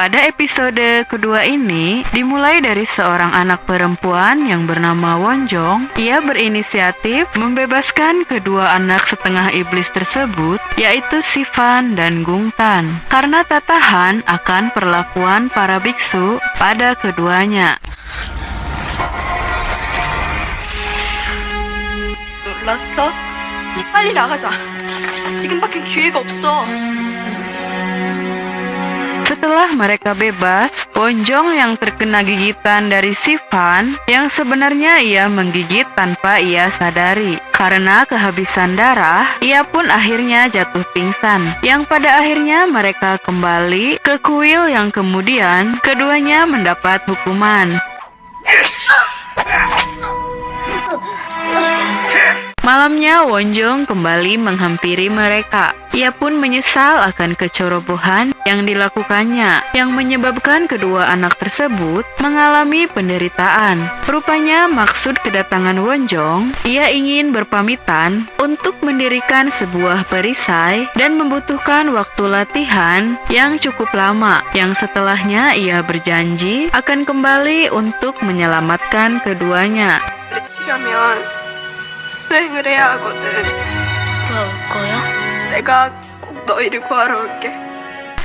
Pada episode kedua ini, dimulai dari seorang anak perempuan yang bernama Wonjong. Ia berinisiatif membebaskan kedua anak setengah iblis tersebut, yaitu Sifan dan Gungtan, karena tak tahan akan perlakuan para biksu pada keduanya. 놀랐어? 빨리 나가자. 지금밖엔 기회가 없어. Setelah mereka bebas, Wonjong yang terkena gigitan dari Sifan, yang sebenarnya ia menggigit tanpa ia sadari. Karena kehabisan darah, ia pun akhirnya jatuh pingsan. Yang pada akhirnya mereka kembali ke kuil yang kemudian keduanya mendapat hukuman. Malamnya Wonjong kembali menghampiri mereka. Ia pun menyesal akan kecerobohan yang dilakukannya, yang menyebabkan kedua anak tersebut mengalami penderitaan. Rupanya maksud kedatangan Wonjong, ia ingin berpamitan untuk mendirikan sebuah perisai dan membutuhkan waktu latihan yang cukup lama, yang setelahnya ia berjanji akan kembali untuk menyelamatkan keduanya. 치려면 수행을 해야 하거든. 누가 올 거야? 내가 꼭 너희를 구하러 올게.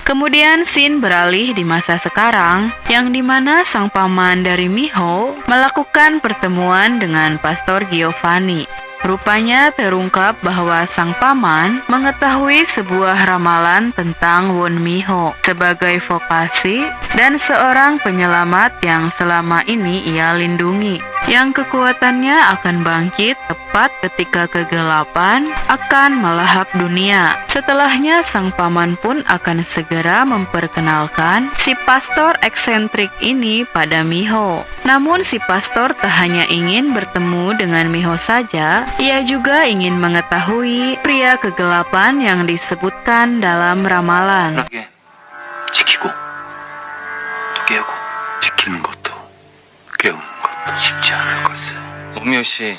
Kemudian scene beralih di masa sekarang, yang dimana sang paman dari Miho melakukan pertemuan dengan Pastor Giovanni. Rupanya terungkap bahwa sang paman mengetahui sebuah ramalan tentang Won Miho sebagai vokasi dan seorang penyelamat yang selama ini ia lindungi, yang kekuatannya akan bangkit tepat ketika kegelapan akan melahap dunia. Setelahnya sang paman pun akan segera memperkenalkan si pastor eksentrik ini pada Miho. Namun si pastor tak hanya ingin bertemu dengan Miho saja, ia juga ingin mengetahui pria kegelapan yang disebutkan dalam ramalan. 지키고 또 깨우고 지키는 것도 깨우는 것도 쉽지 않을 것을. 옥미호 씨,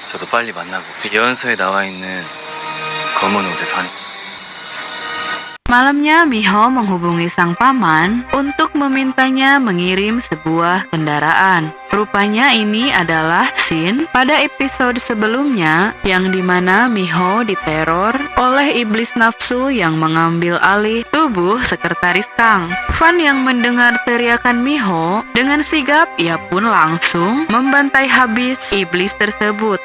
저도 빨리 만나고 예언서에 나와 있는 검은 옷의 산. Malamnya Miho menghubungi sang paman untuk memintanya mengirim sebuah kendaraan. Rupanya ini adalah scene pada episode sebelumnya, yang dimana Miho diteror oleh iblis nafsu yang mengambil alih tubuh sekretaris Kang. Fan yang mendengar teriakan Miho, dengan sigap ia pun langsung membantai habis iblis tersebut.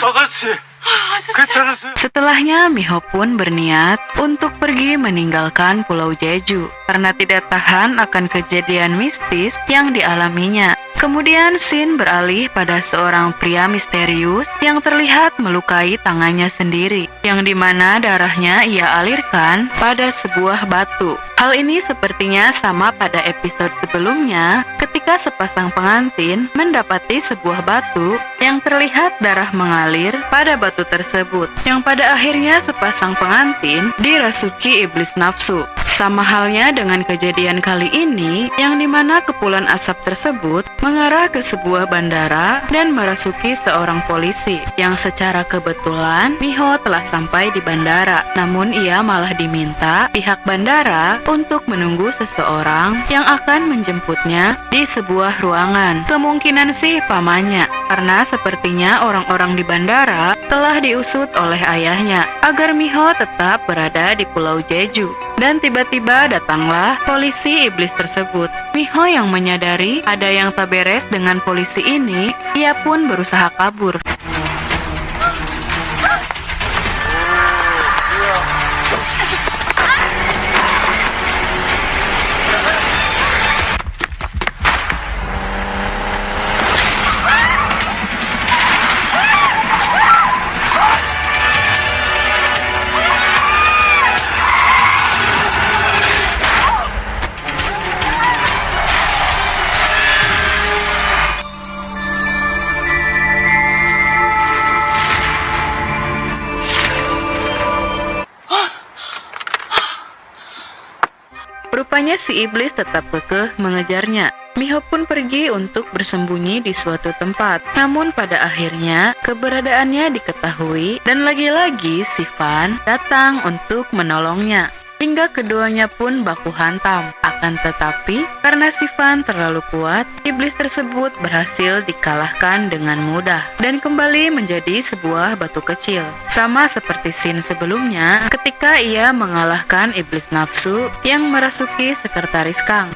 아가씨, 괜찮으세요? Setelahnya Miho pun berniat untuk pergi meninggalkan Pulau Jeju karena tidak tahan akan kejadian mistis yang dialaminya. Kemudian scene beralih pada seorang pria misterius yang terlihat melukai tangannya sendiri, yang dimana darahnya ia alirkan pada sebuah batu. Hal ini sepertinya sama pada episode sebelumnya ketika sepasang pengantin mendapati sebuah batu yang terlihat darah mengalir pada batu tersebut, yang pada akhirnya sepasang pengantin dirasuki iblis nafsu. Sama halnya dengan kejadian kali ini, yang dimana kepulan asap tersebut mengarah ke sebuah bandara dan merasuki seorang polisi, yang secara kebetulan Miho telah sampai di bandara. Namun ia malah diminta pihak bandara untuk menunggu seseorang yang akan menjemputnya di sebuah ruangan. Kemungkinan sih pamannya, karena sepertinya orang-orang di bandara telah diusut oleh ayahnya agar Miho tetap berada di Pulau Jeju. Dan tiba-tiba datanglah polisi iblis tersebut. Miho yang menyadari ada yang tak beres dengan polisi ini, ia pun berusaha kabur. Rupanya si iblis tetap kekeh mengejarnya. Miho pun pergi untuk bersembunyi di suatu tempat. Namun pada akhirnya keberadaannya diketahui dan lagi-lagi si Fan datang untuk menolongnya. Hingga keduanya pun baku hantam. Akan tetapi, karena si Fan terlalu kuat, iblis tersebut berhasil dikalahkan dengan mudah dan kembali menjadi sebuah batu kecil. Sama seperti scene sebelumnya ketika ia mengalahkan iblis nafsu yang merasuki sekretaris Kang.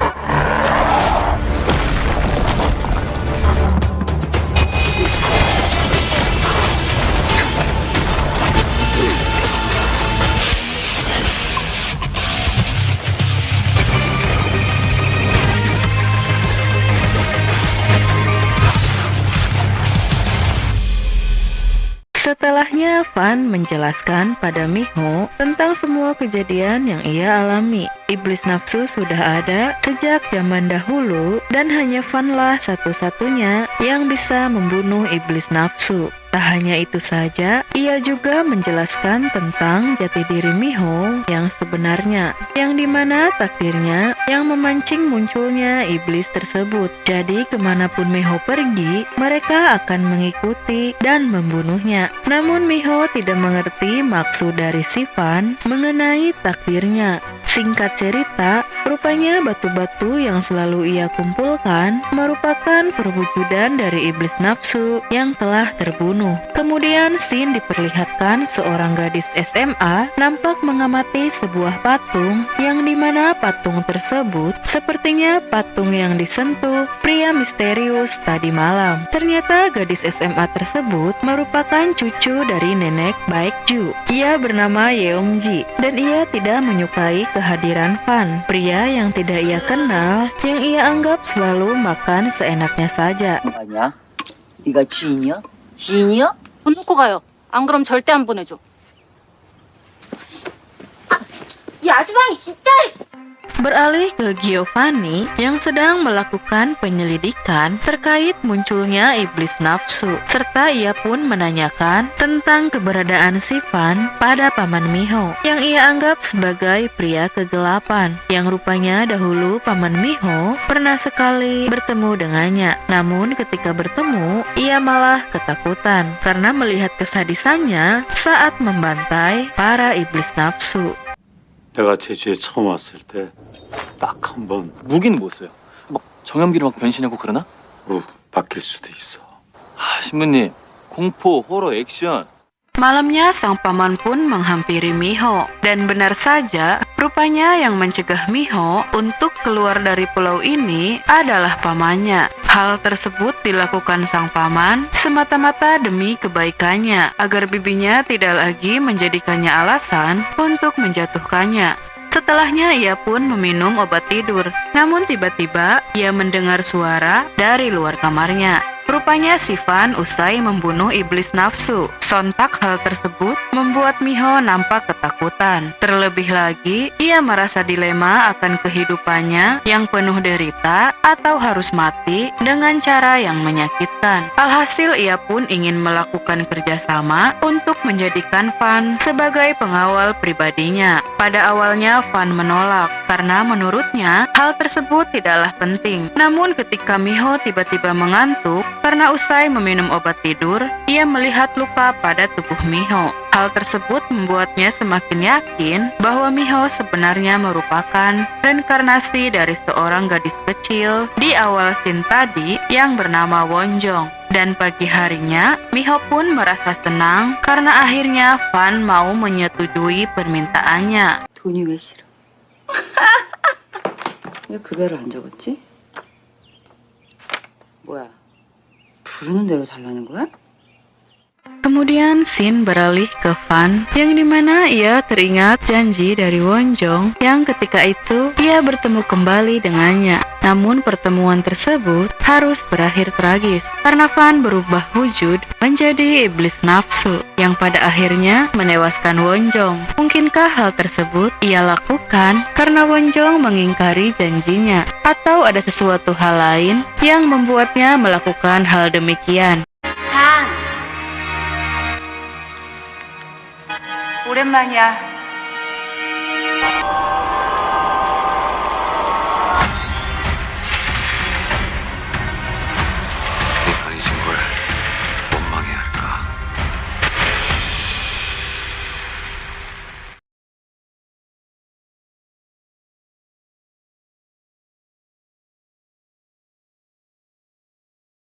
Setelahnya, Fan menjelaskan pada Miho tentang semua kejadian yang ia alami. Iblis nafsu sudah ada sejak zaman dahulu dan hanya Fanlah satu-satunya yang bisa membunuh iblis nafsu. Tak hanya itu saja, ia juga menjelaskan tentang jati diri Miho yang sebenarnya, yang dimana takdirnya yang memancing munculnya iblis tersebut. Jadi kemanapun Miho pergi, mereka akan mengikuti dan membunuhnya. Namun Miho tidak mengerti maksud dari si Fan mengenai takdirnya. Singkat cerita, rupanya batu-batu yang selalu ia kumpulkan merupakan perwujudan dari iblis nafsu yang telah terbunuh. Kemudian scene diperlihatkan seorang gadis SMA nampak mengamati sebuah patung yang dimana patung tersebut sepertinya patung yang disentuh pria misterius tadi malam. Ternyata gadis SMA tersebut merupakan cucu dari nenek Baekju. Ia bernama Yeongji dan ia tidak menyukai kehadiran Fan, pria yang tidak ia kenal, yang ia anggap selalu makan seenaknya saja. 아니야? 네가 지인이야? 지인이야? 돈 놓고 가요. 안 그럼 절대 안 보내줘. 이 아주방이 진짜! Beralih ke Giovanni yang sedang melakukan penyelidikan terkait munculnya iblis nafsu, serta ia pun menanyakan tentang keberadaan si Fan pada paman Miho yang ia anggap sebagai pria kegelapan, yang rupanya dahulu paman Miho pernah sekali bertemu dengannya. Namun ketika bertemu, ia malah ketakutan karena melihat kesadisannya saat membantai para iblis nafsu. 내가 제주에 처음 왔을 때 딱 한 번 무기는 뭐 써요? 막 정염기로 막 변신하고 그러나? 바뀔 수도 있어. 아, 신부님, 공포, 호러, 액션. Malamnya sang paman pun menghampiri Miho dan benar saja rupanya yang mencegah Miho untuk keluar dari pulau ini adalah pamannya. Hal tersebut dilakukan sang paman semata-mata demi kebaikannya agar bibinya tidak lagi menjadikannya alasan untuk menjatuhkannya. Setelahnya ia pun meminum obat tidur, namun tiba-tiba ia mendengar suara dari luar kamarnya. Rupanya si Fan usai membunuh iblis nafsu. Sontak hal tersebut membuat Miho nampak ketakutan. Terlebih lagi, ia merasa dilema akan kehidupannya yang penuh derita atau harus mati dengan cara yang menyakitkan. Alhasil ia pun ingin melakukan kerjasama untuk menjadikan Fan sebagai pengawal pribadinya. Pada awalnya Fan menolak karena menurutnya hal tersebut tidaklah penting. Namun ketika Miho tiba-tiba mengantuk karena usai meminum obat tidur, ia melihat luka pada tubuh Miho. Hal tersebut membuatnya semakin yakin bahwa Miho sebenarnya merupakan reinkarnasi dari seorang gadis kecil di awal scene tadi yang bernama Wonjong. Dan pagi harinya, Miho pun merasa senang karena akhirnya Fan mau menyetujui permintaannya. 돈이 왜 싫어? 왜 그 배를 안 적었지? 뭐야? 부르는 대로 달라는 거야? Kemudian scene beralih ke Fan yang dimana ia teringat janji dari Wonjong yang ketika itu ia bertemu kembali dengannya. Namun pertemuan tersebut harus berakhir tragis karena Fan berubah wujud menjadi iblis nafsu yang pada akhirnya menewaskan Wonjong. Mungkinkah hal tersebut ia lakukan karena Wonjong mengingkari janjinya, atau ada sesuatu hal lain yang membuatnya melakukan hal demikian? 오랜만이야.